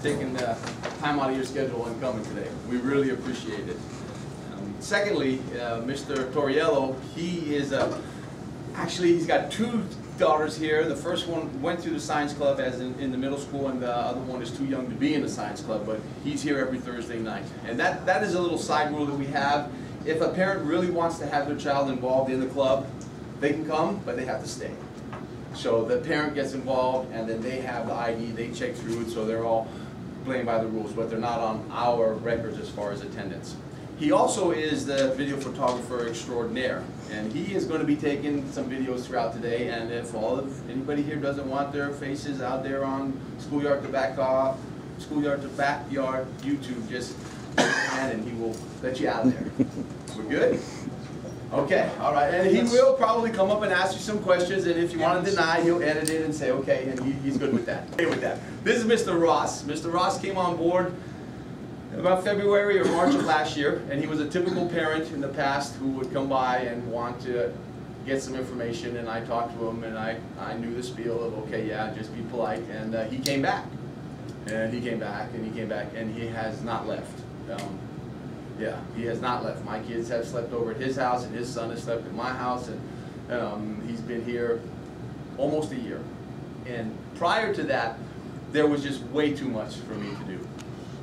Taking the time out of your schedule and coming today. We really appreciate it. Secondly, Mr. Torriello, he is actually he's got two daughters here. The first one went through the science club as in the middle school, and the other one is too young to be in the science club, but he's here every Thursday night. And that is a little side rule that we have. If a parent really wants to have their child involved in the club, they can come, but they have to stay. So the parent gets involved, and then they have the ID, they check through it, so they're all playing by the rules, but they're not on our records as far as attendance. He also is the video photographer extraordinaire, and he is going to be taking some videos throughout today, and if anybody here doesn't want their faces out there on Schoolyard to Backyard YouTube, just raise your hand and he will let you out of there. We're good? Okay, all right, and he will probably come up and ask you some questions, and if you want to deny, he'll edit it and say, okay, and he's good with that. Okay with that. This is Mr. Ross. Mr. Ross came on board about February or March of last year, and he was a typical parent in the past who would come by and want to get some information, and I talked to him, and I knew the spiel of, okay, yeah, just be polite, and he came back, and he came back, and he came back, and he has not left. Yeah, he has not left. My kids have slept over at his house, and his son has slept at my house, and he's been here almost a year. And prior to that, there was just way too much for me to do.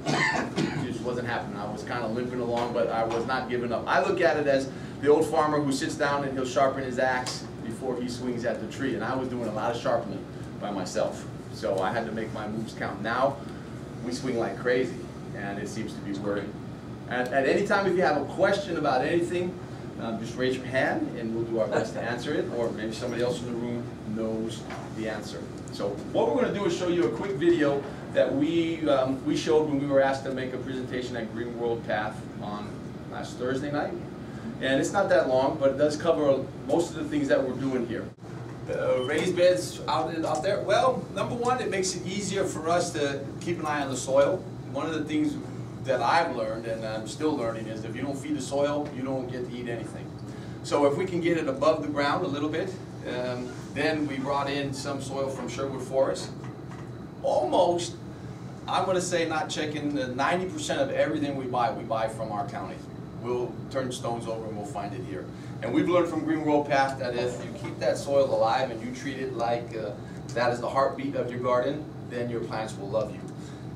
It just wasn't happening. I was kind of limping along, but I was not giving up. I look at it as the old farmer who sits down and he'll sharpen his axe before he swings at the tree, and I was doing a lot of sharpening by myself. So I had to make my moves count. Now, we swing like crazy, and it seems to be working. At any time, if you have a question about anything, just raise your hand and we'll do our best to answer it, or maybe somebody else in the room knows the answer. So what we're going to do is show you a quick video that we showed when we were asked to make a presentation at Green World Path on last Thursday night. And it's not that long, but it does cover most of the things that we're doing here. Raised beds out there, well, number one, it makes it easier for us to keep an eye on the soil. One of the things that I've learned, and I'm still learning, is if you don't feed the soil, you don't get to eat anything. So if we can get it above the ground a little bit, then we brought in some soil from Sherwood Forest. Almost, I'm going to say, not checking, 90% of everything we buy from our county. We'll turn stones over and we'll find it here. And we've learned from Green World Path that if you keep that soil alive and you treat it like that is the heartbeat of your garden, then your plants will love you.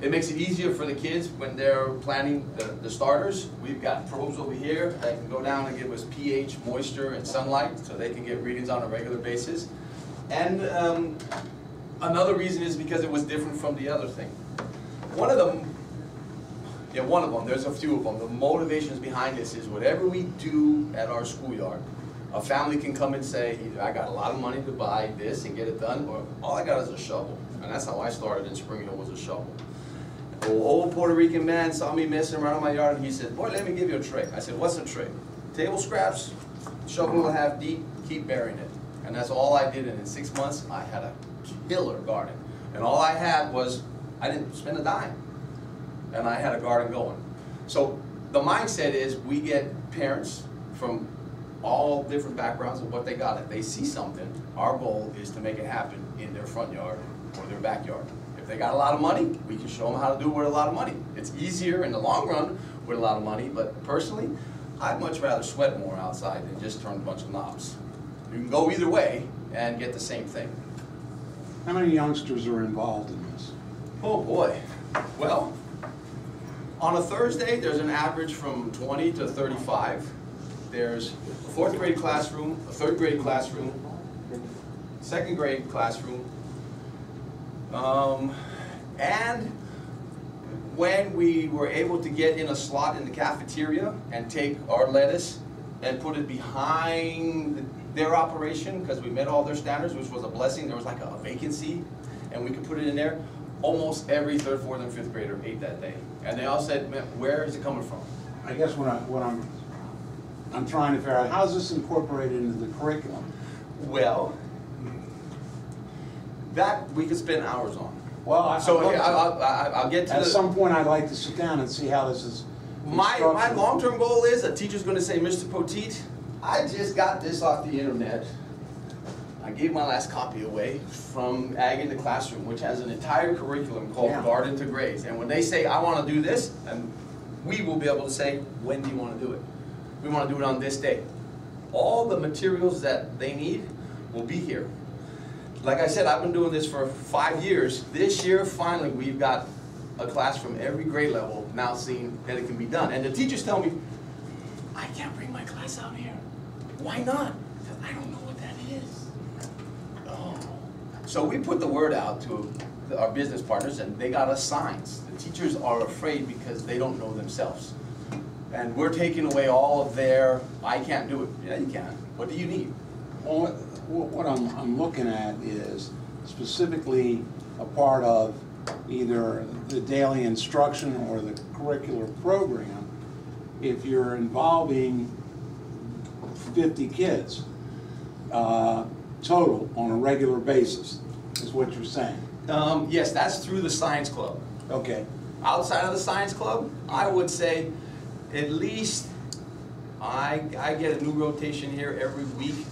It makes it easier for the kids when they're planting the starters. We've got probes over here that can go down and give us pH, moisture, and sunlight, so they can get readings on a regular basis. And another reason is because it was different from the other thing. One of them, there's a few of them. The motivations behind this is whatever we do at our schoolyard, a family can come and say, either I got a lot of money to buy this and get it done, or all I got is a shovel. And that's how I started in Spring Hill, was a shovel. An old Puerto Rican man saw me messing around in my yard, and he said, boy, let me give you a trick. I said, what's a trick? Table scraps, shovel and a half deep, keep burying it. And that's all I did, and in 6 months, I had a killer garden. And all I had was, I didn't spend a dime. And I had a garden going. So the mindset is we get parents from all different backgrounds of what they got. If they see something, our goal is to make it happen in their front yard or their backyard. If they got a lot of money, we can show them how to do it with a lot of money. It's easier in the long run with a lot of money, but personally, I'd much rather sweat more outside than just turn a bunch of knobs. You can go either way and get the same thing. How many youngsters are involved in this? Oh boy. Well, on a Thursday, there's an average from 20 to 35. There's a 4th grade classroom, a 3rd grade classroom, 2nd grade classroom, and when we were able to get in a slot in the cafeteria and take our lettuce and put it behind their operation, because we met all their standards, which was a blessing. There was like a vacancy, and we could put it in there. Almost every 3rd, 4th, and 5th grader ate that day, and they all said, "Man, where is it coming from?" I guess what I'm trying to figure out, how is this incorporated into the curriculum? Well, that we could spend hours on. Well, I'll get to at some point I'd like to sit down and see how this is. My long-term goal is a teacher's going to say, Mr. Poteet, I just got this off the internet. I gave my last copy away from Ag in the Classroom, which has an entire curriculum called Yeah. Garden to Grades. And when they say, I want to do this, and we will be able to say, when do you want to do it? We want to do it on this day. All the materials that they need will be here. Like I said, I've been doing this for 5 years. This year, finally, we've got a class from every grade level now seeing that it can be done. And the teachers tell me, I can't bring my class out here. Why not? Because I don't know what that is. Oh. So we put the word out to our business partners, and they got us signs. The teachers are afraid because they don't know themselves. And we're taking away all of their, I can't do it. Yeah, you can. What do you need? Well, what I'm looking at is specifically a part of either the daily instruction or the curricular program. If you're involving 50 kids total on a regular basis, is what you're saying? Yes, that's through the science club. Okay. Outside of the science club, I would say at least I get a new rotation here every week.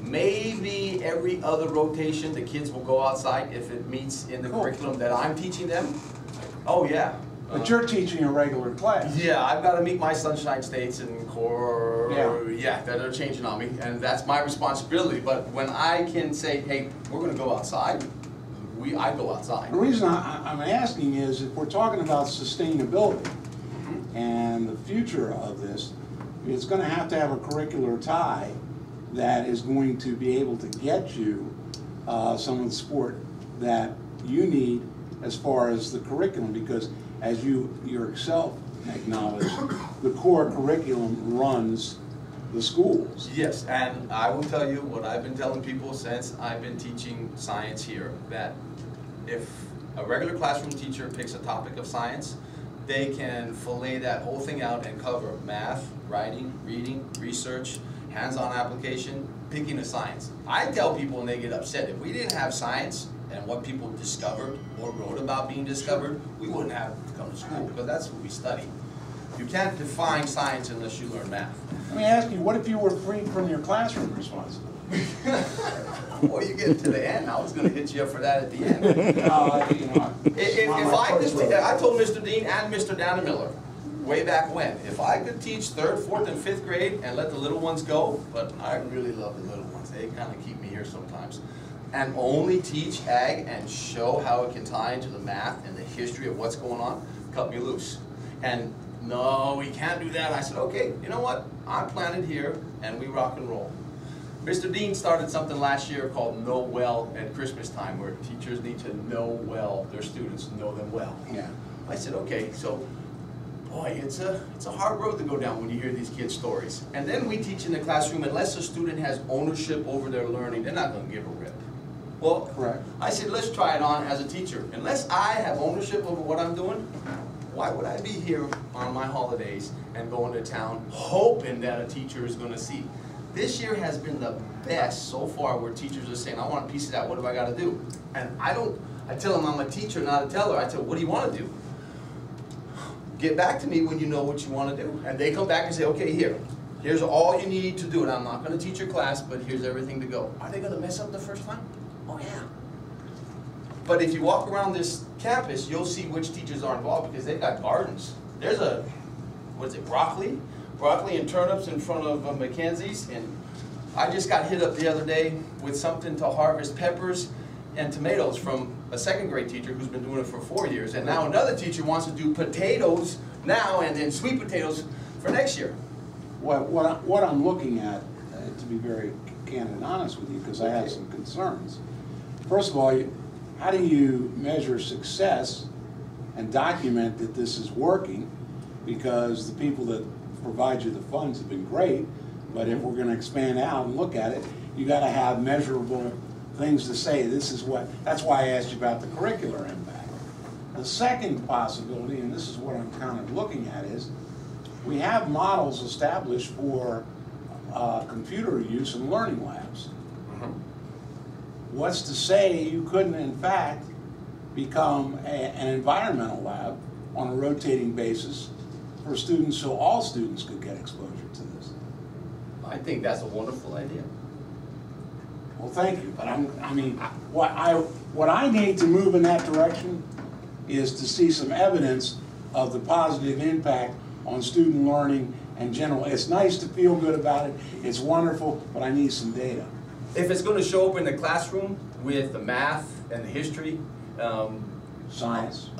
Maybe every other rotation, the kids will go outside if it meets in the curriculum that I'm teaching them. Oh, yeah. But you're teaching a regular class. Yeah, I've got to meet my Sunshine States and core. Yeah. That are changing on me, and that's my responsibility. But when I can say, hey, we're going to go outside, I go outside. The reason I'm asking is if we're talking about sustainability and the future of this, it's going to have a curricular tie that is going to be able to get you some of the support that you need as far as the curriculum, because as you yourself acknowledge, the core curriculum runs the schools. Yes, and I will tell you what I've been telling people since I've been teaching science here, that if a regular classroom teacher picks a topic of science, they can fillet that whole thing out and cover math, writing, reading, research, hands-on application, picking a science. I tell people when they get upset, if we didn't have science and what people discovered or wrote about being discovered, we wouldn't have to come to school, because that's what we study. You can't define science unless you learn math. Let me ask you, what if you were freed from your classroom responsibility? Well, you get to the end. I was going to hit you up for that at the end. I told Mr. Dean and Mr. Dannemiller way back when, if I could teach 3rd, 4th, and 5th grade and let the little ones go, but I really love the little ones. They kind of keep me here sometimes. And only teach ag and show how it can tie into the math and the history of what's going on, cut me loose. And no, we can't do that. I said, okay, you know what? I'm planted here, and we rock and roll. Mr. Dean started something last year called Know Well at Christmas time, where teachers need to know well their students, know them well. Yeah. I said, okay, so, boy, it's a hard road to go down when you hear these kids' stories. And then we teach in the classroom, unless a student has ownership over their learning, they're not going to give a rip. Well, correct. I said, let's try it on as a teacher. Unless I have ownership over what I'm doing, why would I be here on my holidays and going to town hoping that a teacher is going to see? This year has been the best so far, where teachers are saying, I want a piece of that, what do I got to do? And I tell them I'm a teacher, not a teller. I tell them, what do you want to do? Get back to me when you know what you want to do. And they come back and say, okay, here's all you need to do. And I'm not going to teach your class, but here's everything to go. Are they going to mess up the first time? Oh, yeah. But if you walk around this campus, you'll see which teachers are involved, because they've got gardens. There's broccoli and turnips in front of Mackenzie's, and I just got hit up the other day with something to harvest peppers and tomatoes from a 2nd grade teacher who's been doing it for 4 years, and now another teacher wants to do potatoes now and then sweet potatoes for next year. What I'm looking at, to be very candid and honest with you, because I have some concerns. First of all, how do you measure success and document that this is working? Because the people that provide you the funds have been great, but if we're going to expand out and look at it, you got to have measurable things to say. That's why I asked you about the curricular impact. The second possibility, and this is what I'm kind of looking at, is we have models established for computer use in learning labs. What's to say you couldn't, in fact, become an environmental lab on a rotating basis for students, so all students could get exposure to this? I think that's a wonderful idea. Well, thank you, but what I need to move in that direction is to see some evidence of the positive impact on student learning and general. It's nice to feel good about it, it's wonderful, but I need some data. If it's going to show up in the classroom with the math and the history, Science.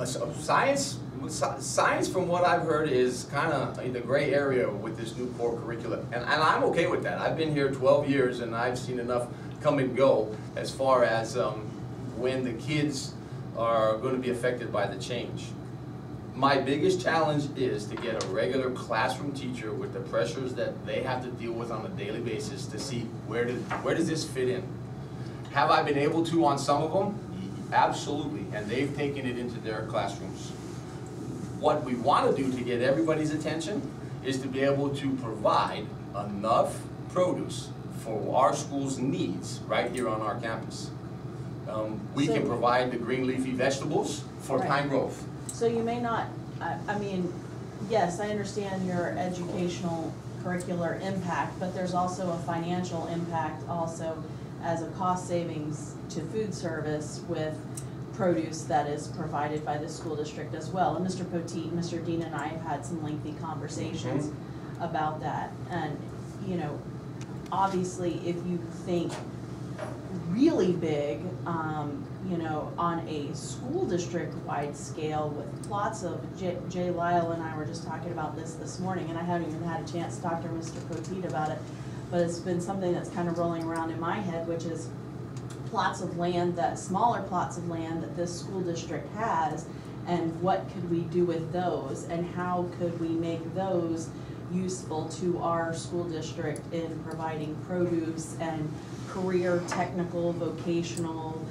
Science, from what I've heard, is kind of in the gray area with this new core curriculum, and I'm okay with that. I've been here 12 years, and I've seen enough come and go as far as when the kids are going to be affected by the change. My biggest challenge is to get a regular classroom teacher with the pressures that they have to deal with on a daily basis to see where does this fit in. Have I been able to on some of them? Absolutely, and they've taken it into their classrooms. What we want to do to get everybody's attention is to be able to provide enough produce for our school's needs right here on our campus. We can provide the green leafy vegetables for pine growth. So you may not, I mean, yes, I understand your educational curricular impact, but there's also a financial impact also as a cost savings to food service with produce that is provided by the school district as well. And Mr. Poteet, Mr. Dean and I have had some lengthy conversations about that. And, you know, obviously if you think really big, you know, on a school district-wide scale with plots of, Jay Lyle and I were just talking about this morning, and I haven't even had a chance to talk to Mr. Poteet about it, but it's been something that's kind of rolling around in my head, which is plots of land, that smaller plots of land that this school district has, and what could we do with those, and how could we make those useful to our school district in providing produce and career, technical, vocational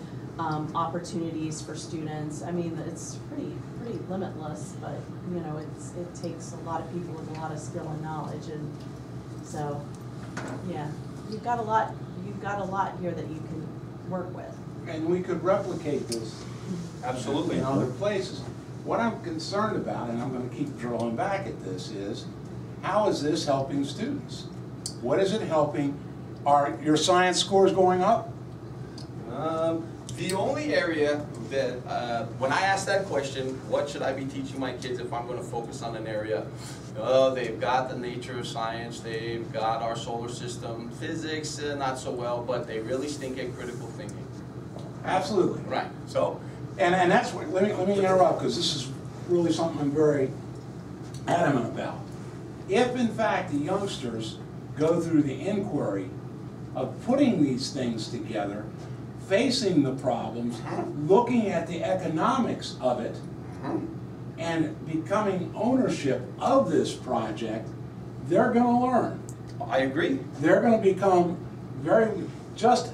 opportunities for students. I mean, it's pretty limitless, but you know, it takes a lot of people with a lot of skill and knowledge, and so yeah, you've got a lot here that you can work with. And we could replicate this Absolutely. in other places. What I'm concerned about, and I'm going to keep drawing back at this, is how is this helping students? What is it helping? Are your science scores going up? The only area that, when I ask that question, what should I be teaching my kids if I'm going to focus on an area? They've got the nature of science, they've got our solar system, physics, not so well, but they really stink at critical thinking. Absolutely. Right. So, and that's what, let me interrupt, because this is really something I'm very adamant about. If in fact the youngsters go through the inquiry of putting these things together, facing the problems, looking at the economics of it, and becoming ownership of this project, they're going to learn. I agree. They're going to become very, just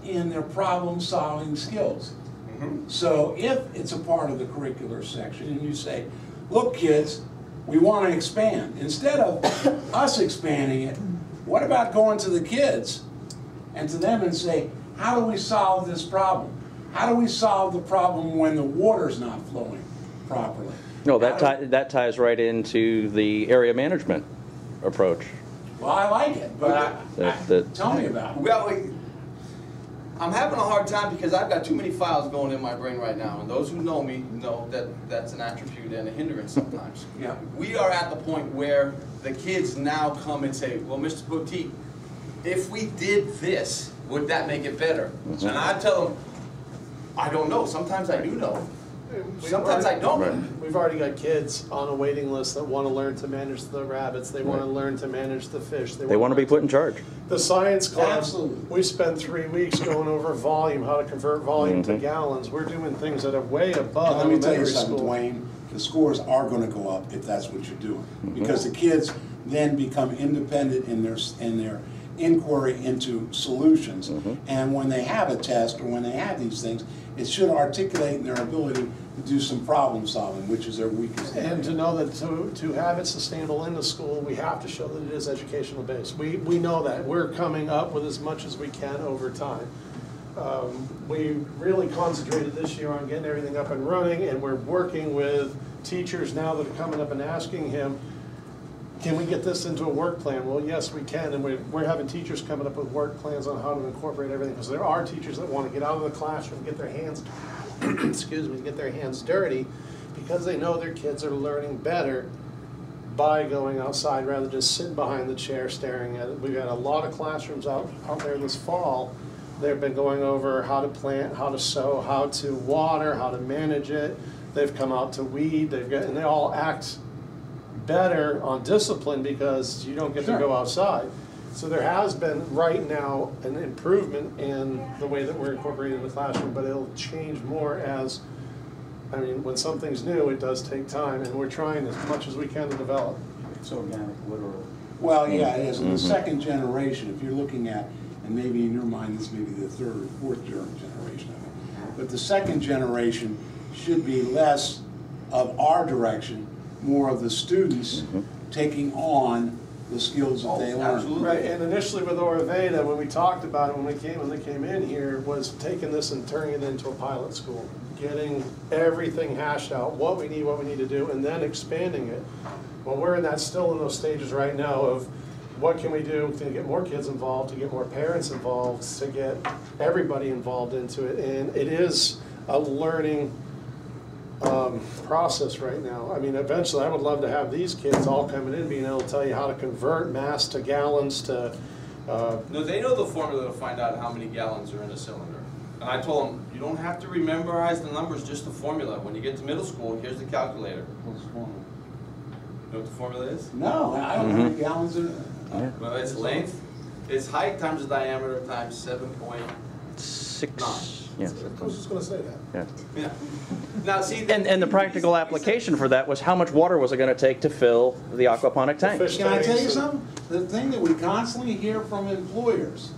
in their problem-solving skills. So if it's a part of the curricular section and you say, look kids, we want to expand. Instead of us expanding it, what about going to the kids and to them and say, how do we solve this problem? How do we solve the problem when the water's not flowing properly? No, that ties right into the area management approach. Well, I like it, but tell me about it. Well, I'm having a hard time because I've got too many files going in my brain right now, and those who know me know that that's an attribute and a hindrance sometimes. Yeah. We are at the point where the kids now come and say, well, Mr. Poteet, if we did this, would that make it better? And I tell them, I don't know. Sometimes I do know. Sometimes I don't. Right. We've already got kids on a waiting list that want to learn to manage the rabbits. They want to learn to manage the fish. They want to be put in charge. The science club, Absolutely. we spent 3 weeks going over volume, how to convert volume to gallons. We're doing things that are way above Let me tell you elementary something, school. Dwayne. The scores are going to go up if that's what you're doing, because the kids then become independent in their inquiry into solutions. And when they have a test or when they have these things, it should articulate in their ability to do some problem solving, which is their weakest area. And to know that to have it sustainable in the school, we have to show that it is educational based. We know that. We're coming up with as much as we can over time. We really concentrated this year on getting everything up and running, and we're working with teachers now that are coming up and asking him, can we get this into a work plan? Well, yes, we can, and we're having teachers coming up with work plans on how to incorporate everything, because there are teachers that want to get out of the classroom, get their hands, excuse me, get their hands dirty, because they know their kids are learning better by going outside rather than just sitting behind the chair staring at it. We've got a lot of classrooms out there this fall. They've been going over how to plant, how to sow, how to water, how to manage it. They've come out to weed, and they all act better on discipline because you don't get to go outside. So there has been right now an improvement in the way that we're incorporating the classroom, but it'll change more as, I mean, when something's new, it does take time, and we're trying as much as we can to develop. It's organic, literally. Well, yeah, it is. In the second generation, if you're looking at, and maybe in your mind this may be the third or fourth generation of it, but the second generation should be less of our direction, more of the students taking on the skills that they learn. Right, and initially with Oraveda, when we talked about it, when they came in here, was taking this and turning it into a pilot school, getting everything hashed out, what we need to do, and then expanding it. Well, we're still in those stages right now of what can we do to get more kids involved, to get more parents involved, to get everybody involved into it, and it is a learning process right now. I mean, eventually I would love to have these kids all coming in being able to tell you how to convert mass to gallons to... No, they know the formula to find out how many gallons are in a cylinder. And I told them, you don't have to memorize the numbers, just the formula. When you get to middle school, here's the calculator. What's the formula? You know what the formula is? No, I don't know how many gallons in it. Well, it's length, it's height times the diameter times 7.9. 6. Yeah. I was just going to say that. Yeah. Yeah. Now, see, And the practical application for that was how much water was it going to take to fill the aquaponic tank? Fish Can I tell you tanks and- something? The thing that we constantly hear from employers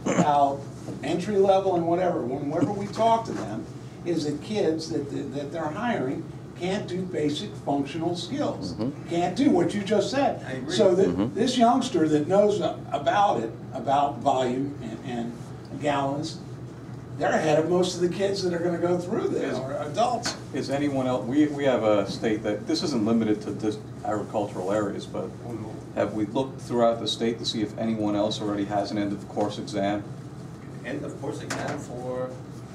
about entry level and whatever, whenever we talk to them, is that kids that they're hiring can't do basic functional skills. Can't do what you just said. I agree. So that this youngster that knows about it, about volume and gallons, they're ahead of most of the kids that are going to go through this, or adults. Is anyone else, we have a state that, this isn't limited to just agricultural areas, but have we looked throughout the state to see if anyone else already has an end of course exam? end of course exam for...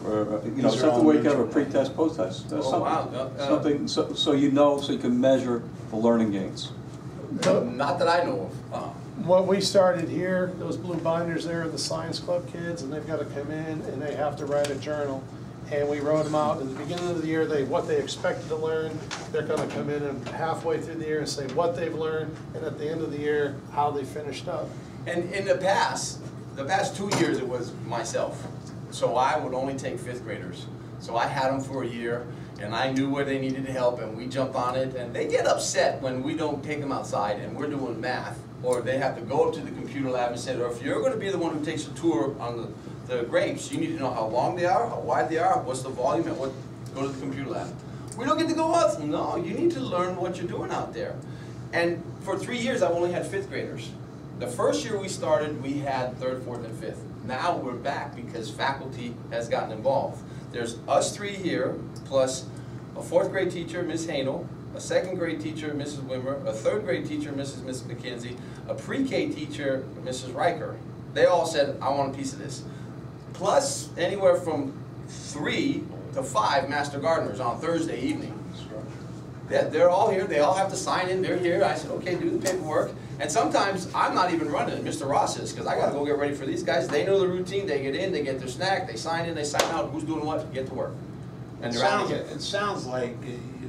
Or, you know, something where you can have a pre-test, post-test. Oh, wow. Something, so you know, so you can measure the learning gains. Not that I know of. What we started here, those blue binders there are the science club kids, and they've got to come in and they have to write a journal. And we wrote them out at the beginning of the year, what they expected to learn. They're going to come in and halfway through the year and say what they've learned, and at the end of the year, how they finished up. And in the past 2 years, it was myself. So I would only take 5th graders. So I had them for a year, and I knew where they needed help, and we jumped on it. And they get upset when we don't take them outside and we're doing math, or they have to go up to the computer lab and say, or if you're going to be the one who takes a tour on the grapes, you need to know how long they are, how wide they are, what's the volume, and what. Go to the computer lab. We don't get to go out. No, you need to learn what you're doing out there. And for 3 years, I've only had 5th graders. The first year we started, we had 3rd, 4th, and 5th. Now we're back because faculty has gotten involved. There's us 3 here, plus a 4th grade teacher, Ms. Hanel, a 2nd grade teacher, Mrs. Wimmer, a 3rd grade teacher, Mrs. McKenzie, a pre-K teacher, Mrs. Riker. They all said, I want a piece of this. Plus anywhere from 3 to 5 master gardeners on Thursday evening. Yeah, they're all here, they all have to sign in, they're here. I said, okay, do the paperwork. And sometimes I'm not even running it, Mr. Ross is, because I gotta go get ready for these guys. They know the routine, they get in, they get their snack, they sign in, they sign out, who's doing what, get to work. And they're out of here. It sounds like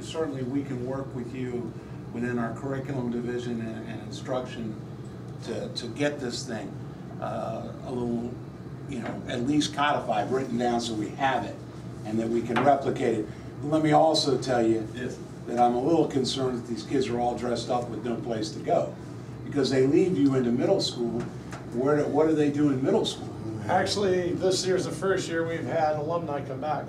certainly we can work with you within our curriculum division and instruction to get this thing a little, you know, at least codified, written down so we have it and that we can replicate it. But let me also tell you that I'm a little concerned that these kids are all dressed up with no place to go. Because they leave you into middle school, what do they do in middle school? Actually, this year's the first year we've had alumni come back.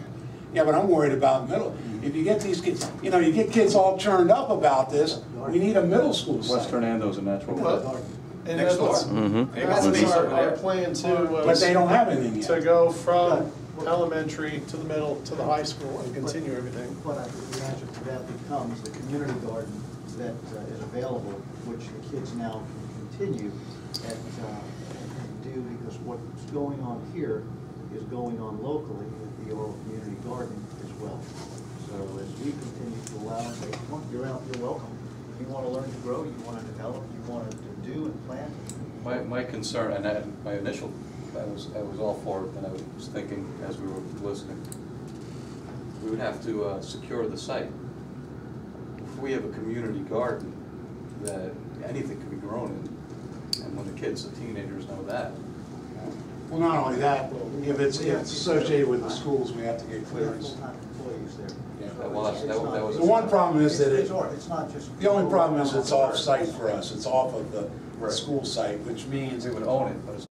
Yeah, but I'm worried about middle. If you get these kids, you know, you get kids all churned up about this, we need a middle school site. West Hernando's a natural. And Next door. That's our plan too. But they don't have anything yet. To go from elementary to the middle to the high school and continue everything. What I would imagine to that becomes the community garden that is available which the kids now can continue and do, because what's going on here is going on locally at the Oral Community Garden as well. So as we continue to allow them, they want, you're welcome. You want to learn to grow, you want to develop, you want to do and plant. My concern, and my initial, I was all for it, and I was thinking as we were listening, we would have to secure the site. If we have a community garden, that anything can be grown in, and when the kids, the teenagers know that. Well, not only that, if it's associated with the schools, we have to get clearance. Full-time employees there. Yeah. That was The one problem is that It's not just. the only problem is it's off-site for us. It's off of the Right. school site, which means We would own it, but it's